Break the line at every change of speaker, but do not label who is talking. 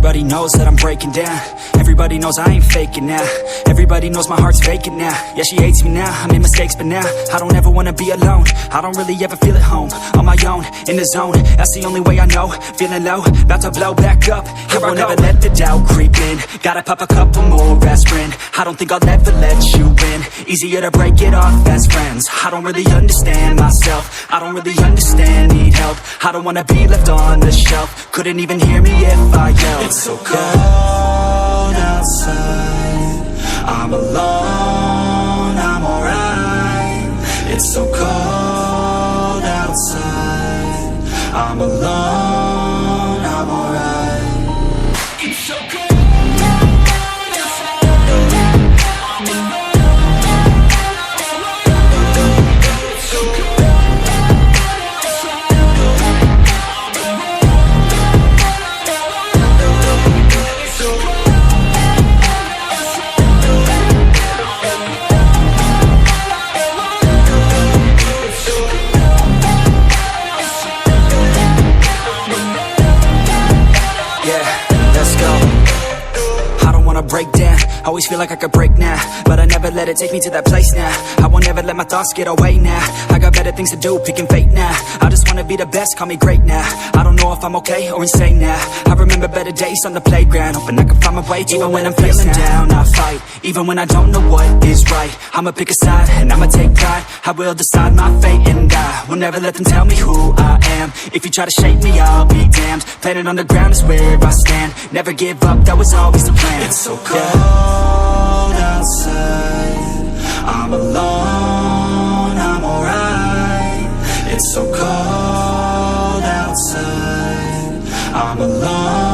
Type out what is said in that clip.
Everybody knows that I'm breaking down. Everybody knows I ain't faking now. Everybody knows my heart's vacant now. Yeah, she hates me now, I made mistakes but now I don't ever wanna be alone. I don't really ever feel at home. On my own, in the zone, that's the only way I know. Feeling low, about to blow back up. Here I won't ever let the doubt creep in. Gotta pop a couple more aspirin. I don't think I'll ever let you in. Easier to break it off as friends. I don't really understand myself. I don't really understand, need help. I don't wanna be left on the shelf. Couldn't even hear me if I yelled. It's so cold outside, I'm alone, I'm alright. It's so cold outside, I'm alone, I'm alright. It's so cold. Break down, always feel like I could break now, but I never let it take me to that place now. I won't ever let my thoughts get away now. I got better things to do, picking fate now. I just wanna be the best, call me great now. I don't know if I'm okay or insane now. I remember better days on the playground, hoping I can find my way. Even when I'm feeling down, I fight. Even when I don't know what is right, I'ma pick a side and I'ma take pride. I will decide my fate and I will never let them tell me who I am. If you try to shape me, I'll be damned. Planet on the ground is where I stand. Never give up, that was always the plan. It's so cold outside, I'm alone, I'm alright. It's so cold outside, I'm alone.